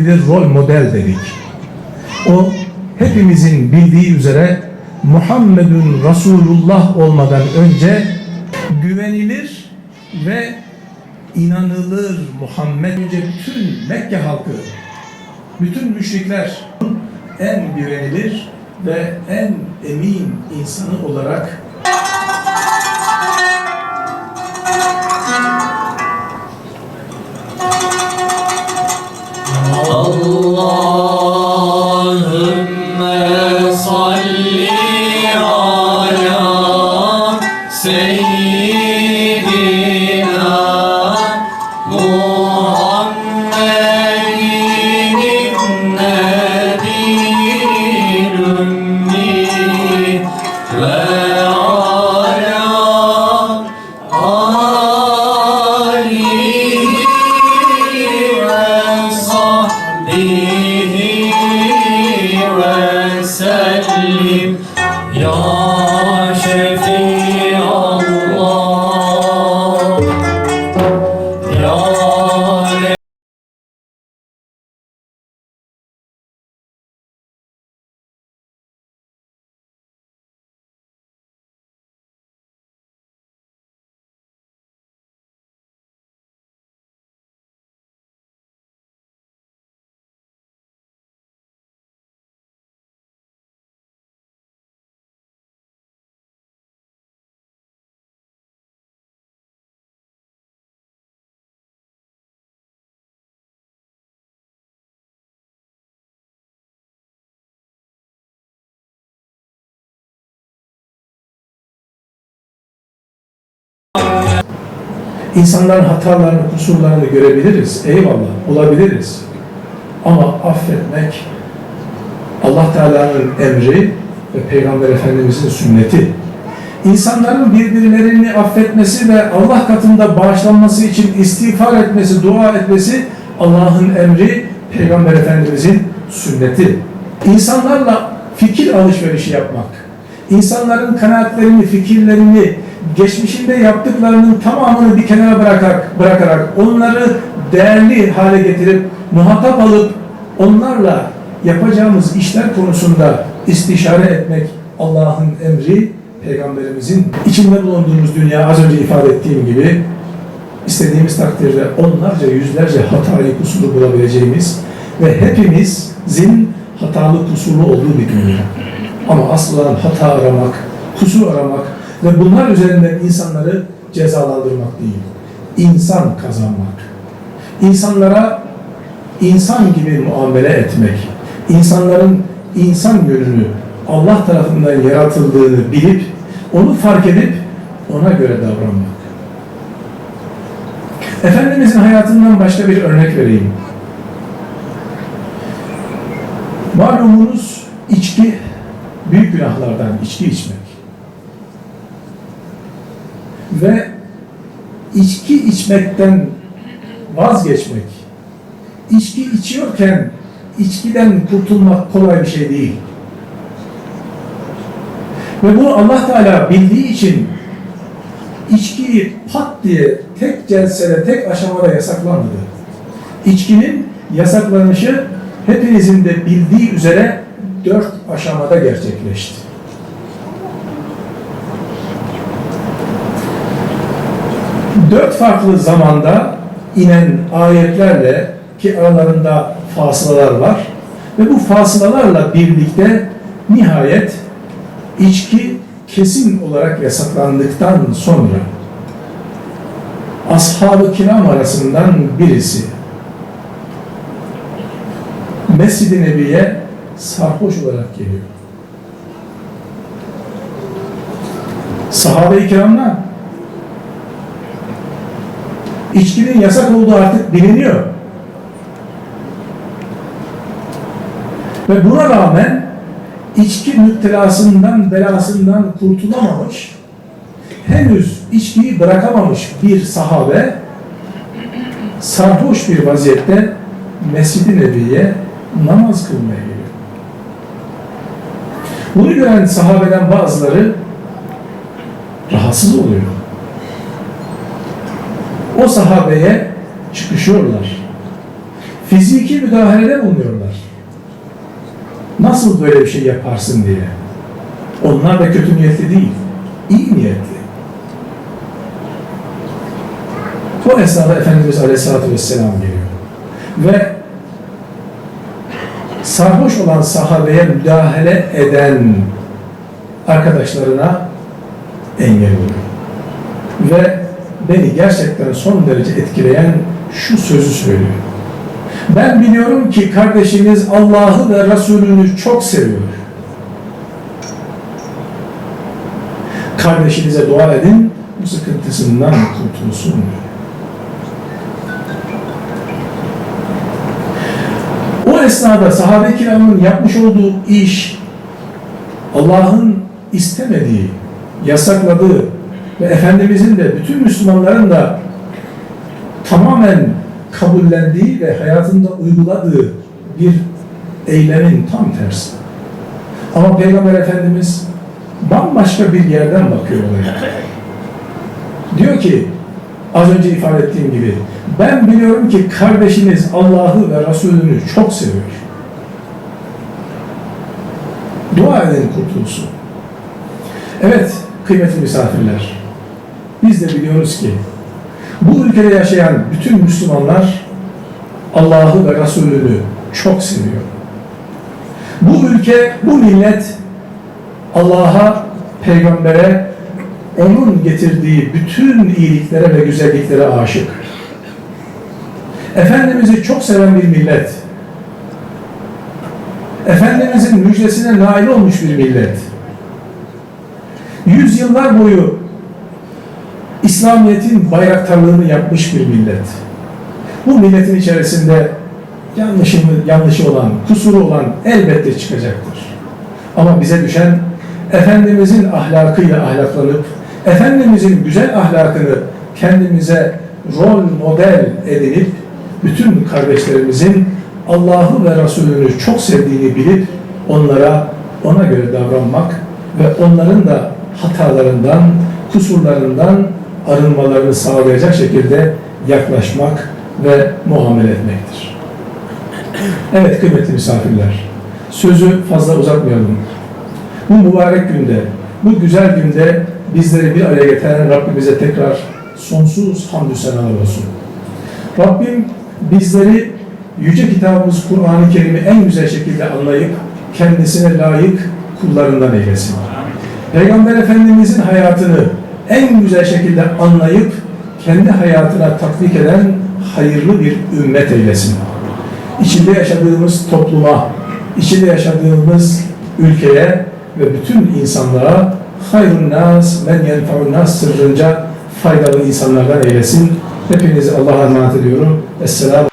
güvenilir rol model dedik. O hepimizin bildiği üzere Muhammedun Resulullah olmadan önce güvenilir ve inanılır Muhammed. Önce bütün Mekke halkı, bütün müşrikler en güvenilir ve en emin insanı olarak Allahümme salli ala seyyidina Muhammedin nebiyil ümmi ve ala alihi ve sahbihi ve sellim ya Şefi'allah ya İnsanların hatalarını, kusurlarını görebiliriz. Eyvallah, olabiliriz. Ama affetmek Allah Teala'nın emri ve Peygamber Efendimiz'in sünneti. İnsanların birbirlerini affetmesi ve Allah katında bağışlanması için istiğfar etmesi, dua etmesi Allah'ın emri, Peygamber Efendimiz'in sünneti. İnsanlarla fikir alışverişi yapmak, insanların kanaatlerini, fikirlerini, geçmişinde yaptıklarının tamamını bir kenara bırakarak onları değerli hale getirip muhatap alıp onlarla yapacağımız işler konusunda istişare etmek Allah'ın emri, Peygamberimizin. İçinde bulunduğumuz dünya, az önce ifade ettiğim gibi, istediğimiz takdirde onlarca, yüzlerce hatayı, kusuru bulabileceğimiz ve hepimizin hatalı, kusurlu olduğu bir dünya. Ama asıl olan hata aramak, kusur aramak ve bunlar üzerinden insanları cezalandırmak değil, insan kazanmak. İnsanlara insan gibi muamele etmek, insanların insan yönünü Allah tarafından yaratıldığını bilip, onu fark edip ona göre davranmak. Efendimizin hayatından başka bir örnek vereyim. Malumunuz içki, büyük günahlardan içki içmek. Ve içki içmekten vazgeçmek, içki içiyorken içkiden kurtulmak kolay bir şey değil. Ve bunu Allah Teala bildiği için içkiyi pat diye tek celsede, tek aşamada yasaklanmadı. İçkinin yasaklanışı hepinizin de bildiği üzere 4 aşamada gerçekleşti. Dört farklı zamanda inen ayetlerle, ki aralarında fasılalar var ve bu fasılalarla birlikte nihayet içki kesin olarak yasaklandıktan sonra ashab-ı kiram arasından birisi Mescid-i Nebi'ye sarhoş olarak geliyor. Sahabe-i kiramlar İçkinin yasak olduğu artık biliniyor. Ve buna rağmen içki müptelasından, belasından kurtulamamış, henüz içkiyi bırakamamış bir sahabe sarhoş bir vaziyette Mescid-i Nebi'ye namaz kılmaya geliyor. Bunu gören sahabeden bazıları rahatsız oluyor. O sahabeye çıkışıyorlar. fiziki müdahalede bulunuyorlar. Nasıl böyle bir şey yaparsın diye. Onlar da kötü niyetli değil, iyi niyetli. O esnada Efendimiz Aleyhisselatü Vesselam geliyor. Ve sarhoş olan sahabeye müdahale eden arkadaşlarına engel oluyor. Ve beni gerçekten son derece etkileyen şu sözü söylüyor. Ben biliyorum ki kardeşiniz Allah'ı ve Resulünü çok seviyor. Kardeşinize dua edin, bu sıkıntısından kurtulsun diyor. O esnada sahabe-i kiramın yapmış olduğu iş, Allah'ın istemediği, yasakladığı ve Efendimizin de bütün Müslümanların da tamamen kabullendiği ve hayatında uyguladığı bir eylemin tam tersi. Ama Peygamber Efendimiz bambaşka bir yerden bakıyor olaya. Diyor ki, az önce ifade ettiğim gibi, ben biliyorum ki kardeşiniz Allah'ı ve Resulünü çok seviyor. Dua edin kurtulsun. Evet, kıymetli misafirler, biz de biliyoruz ki bu ülkede yaşayan bütün Müslümanlar Allah'ı ve Resulünü çok seviyor. Bu ülke, bu millet Allah'a, peygambere, onun getirdiği bütün iyiliklere ve güzelliklere aşık. Efendimiz'i çok seven bir millet. Efendimiz'in müjdesine nail olmuş bir millet. Yüzyıllar boyu İslamiyet'in bayraktarlığını yapmış bir millet. Bu milletin içerisinde yanlışı olan, kusuru olan elbette çıkacaktır. Ama bize düşen Efendimiz'in ahlakıyla ahlaklanıp, Efendimiz'in güzel ahlakını kendimize rol model edinip, bütün kardeşlerimizin Allah'ı ve Resulünü çok sevdiğini bilip, ona göre davranmak ve onların da hatalarından, kusurlarından arınmalarını sağlayacak şekilde yaklaşmak ve muamele etmektir. Evet kıymetli misafirler, sözü fazla uzatmayalım. Bu mübarek günde, bu güzel günde bizleri bir araya getiren Rabbimize tekrar sonsuz hamdü senalar olsun. Rabbim bizleri yüce kitabımız Kur'an-ı Kerim'i en güzel şekilde anlayıp kendisine layık kullarından eylesin. Peygamber Efendimizin hayatını en güzel şekilde anlayıp kendi hayatına tatbik eden hayırlı bir ümmet eylesin. İçinde yaşadığımız topluma, içinde yaşadığımız ülkeye ve bütün insanlara hayrun nas men yenfa'un nas sırrınca faydalı insanlardan eylesin. Hepinizi Allah'a emanet ediyorum. Esselamu